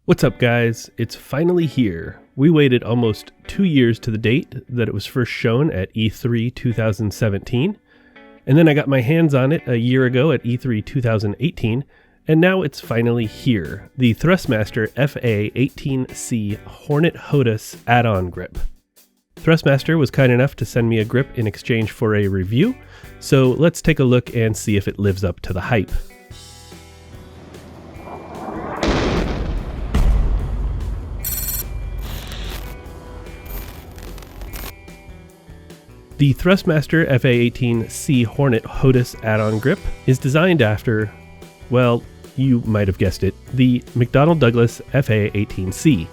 What's up guys, it's finally here. We waited almost 2 years to the date that it was first shown at E3 2017, and then I got my hands on it a year ago at E3 2018, and now it's finally here, the Thrustmaster A-18C Hornet HOTAS Add-On Grip. Thrustmaster was kind enough to send me a grip in exchange for a review, so let's take a look and see if it lives up to the hype. The Thrustmaster FA-18C Hornet HOTAS Add-On Grip is designed after, well, you might have guessed it, the McDonnell Douglas FA-18C.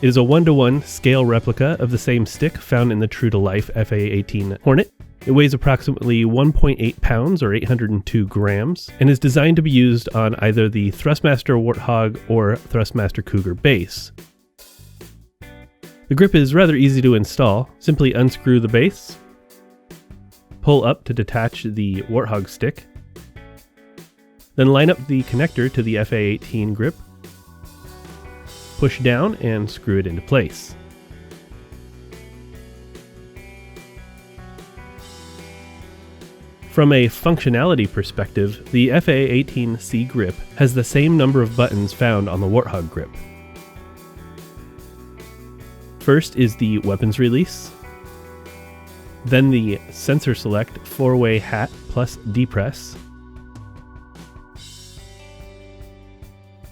It is a 1-to-1 scale replica of the same stick found in the true-to-life FA-18 Hornet. It weighs approximately 1.8 pounds or 802 grams and is designed to be used on either the Thrustmaster Warthog or Thrustmaster Cougar base. The grip is rather easy to install. Simply unscrew the base, pull up to detach the Warthog stick, then line up the connector to the FA-18 grip, push down and screw it into place. From a functionality perspective, the FA-18C grip has the same number of buttons found on the Warthog grip. First is the weapons release, then the sensor select 4-way hat plus depress.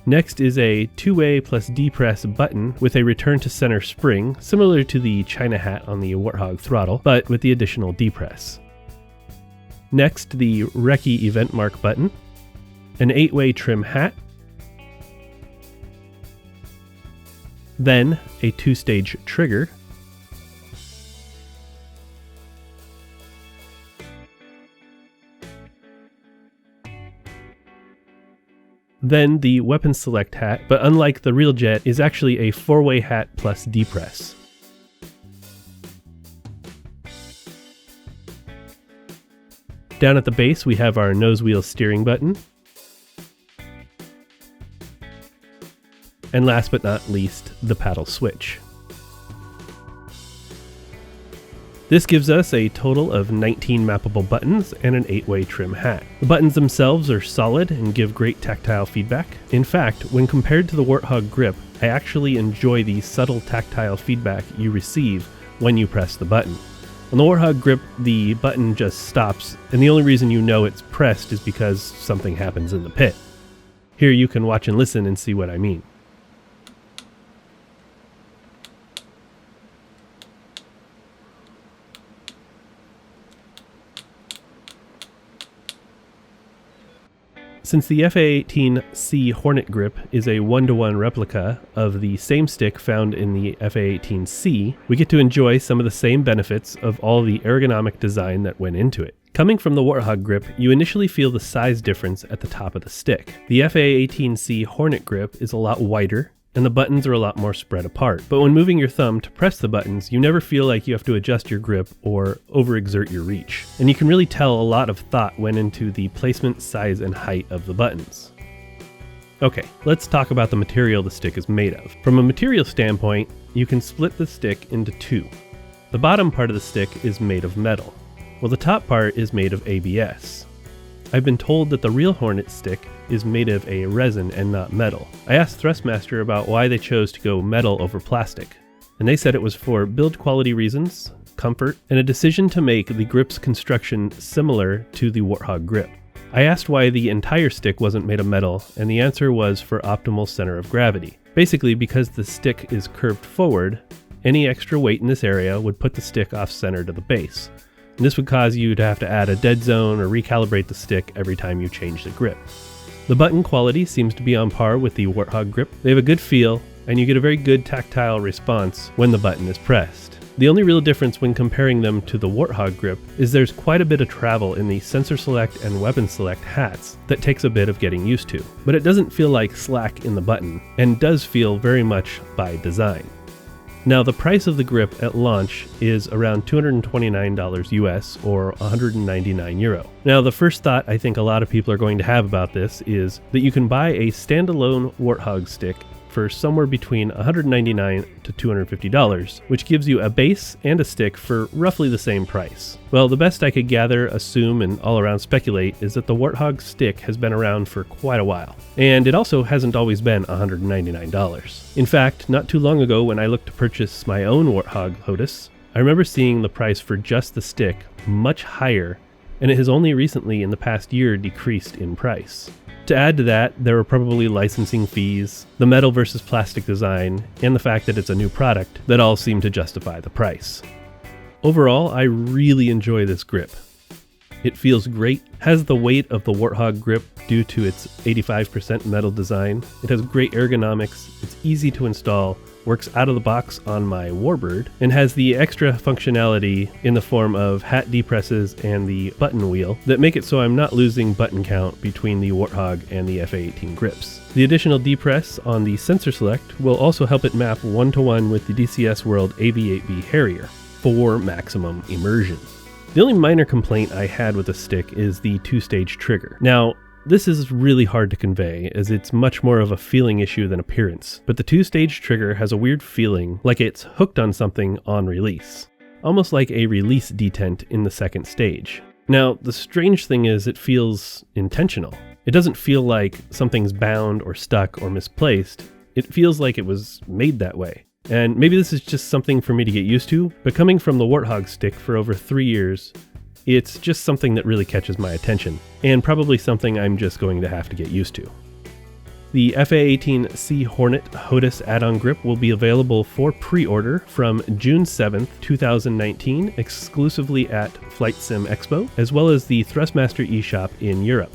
Next is a 2-way plus depress button with a return to center spring, similar to the China hat on the Warthog throttle, but with the additional depress. Next, the Recce event mark button, an 8-way trim hat, then a 2-stage trigger, then the weapon select hat, but unlike the real jet, is actually a 4-way hat plus depress. Down at the base we have our nose wheel steering button. And last but not least, the paddle switch. This gives us a total of 19 mappable buttons and an 8-way trim hat. The buttons themselves are solid and give great tactile feedback. In fact, when compared to the Warthog grip, I actually enjoy the subtle tactile feedback you receive when you press the button. On the Warthog grip, the button just stops, and the only reason you know it's pressed is because something happens in the pit. Here you can watch and listen and see what I mean. Since the FA-18C Hornet grip is a 1-to-1 replica of the same stick found in the FA-18C, we get to enjoy some of the same benefits of all the ergonomic design that went into it. Coming from the Warthog grip, you initially feel the size difference at the top of the stick. The FA-18C Hornet grip is a lot wider, and the buttons are a lot more spread apart. But when moving your thumb to press the buttons, you never feel like you have to adjust your grip or overexert your reach. And you can really tell a lot of thought went into the placement, size, and height of the buttons. Okay, let's talk about the material the stick is made of. From a material standpoint, you can split the stick into two. The bottom part of the stick is made of metal, while the top part is made of ABS. I've been told that the real Hornet stick is made of a resin and not metal. I asked Thrustmaster about why they chose to go metal over plastic, and they said it was for build quality reasons, comfort, and a decision to make the grip's construction similar to the Warthog grip. I asked why the entire stick wasn't made of metal, and the answer was for optimal center of gravity. Basically, because the stick is curved forward, any extra weight in this area would put the stick off center to the base. And this would cause you to have to add a dead zone or recalibrate the stick every time you change the grip. The button quality seems to be on par with the Warthog grip. They have a good feel, and you get a very good tactile response when the button is pressed. The only real difference when comparing them to the Warthog grip is there's quite a bit of travel in the sensor select and weapon select hats that takes a bit of getting used to. But it doesn't feel like slack in the button, and does feel very much by design. Now, the price of the grip at launch is around $229 US or 199 euro. Now, the first thought I think a lot of people are going to have about this is that you can buy a standalone Warthog stick for somewhere between $199 to $250, which gives you a base and a stick for roughly the same price. Well, the best I could gather, assume, and all around speculate is that the Warthog stick has been around for quite a while, and it also hasn't always been $199. In fact, not too long ago when I looked to purchase my own Warthog HOTAS, I remember seeing the price for just the stick much higher, and it has only recently in the past year decreased in price. To add to that, there were probably licensing fees, the metal versus plastic design, and the fact that it's a new product that all seem to justify the price. Overall, I really enjoy this grip. It feels great, has the weight of the Warthog grip due to its 85% metal design. It has great ergonomics, it's easy to install, works out of the box on my Warbird, and has the extra functionality in the form of hat depresses and the button wheel that make it so I'm not losing button count between the Warthog and the FA18 grips. The additional depress on the sensor select will also help it map one-to-one with the DCS World AV8B Harrier for maximum immersion. The only minor complaint I had with the stick is the two-stage trigger. Now, this is really hard to convey, as it's much more of a feeling issue than appearance, but the two-stage trigger has a weird feeling like it's hooked on something on release, almost like a release detent in the second stage. Now, the strange thing is it feels intentional. It doesn't feel like something's bound or stuck or misplaced. It feels like it was made that way. And maybe this is just something for me to get used to, but coming from the Warthog stick for over 3 years, it's just something that really catches my attention, and probably something I'm just going to have to get used to. The FA18C Hornet HOTAS Add-On Grip will be available for pre-order from June 7th, 2019, exclusively at Flight Sim Expo, as well as the Thrustmaster eShop in Europe.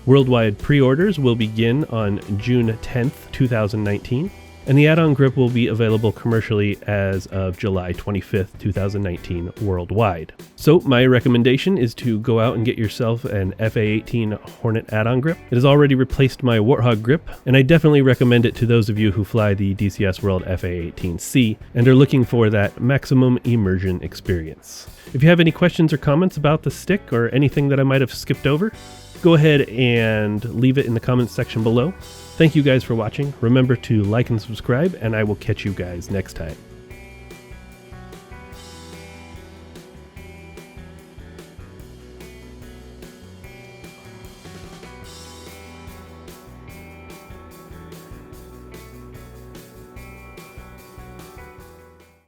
Worldwide pre-orders will begin on June 10th, 2019. And the add-on grip will be available commercially as of July 25th, 2019 worldwide. So my recommendation is to go out and get yourself an FA18 Hornet add-on grip. It has already replaced my Warthog grip, and I definitely recommend it to those of you who fly the DCS World FA18C and are looking for that maximum immersion experience. If you have any questions or comments about the stick or anything that I might have skipped over, go ahead and leave it in the comments section below. Thank you guys for watching. Remember to like and subscribe, and I will catch you guys next time.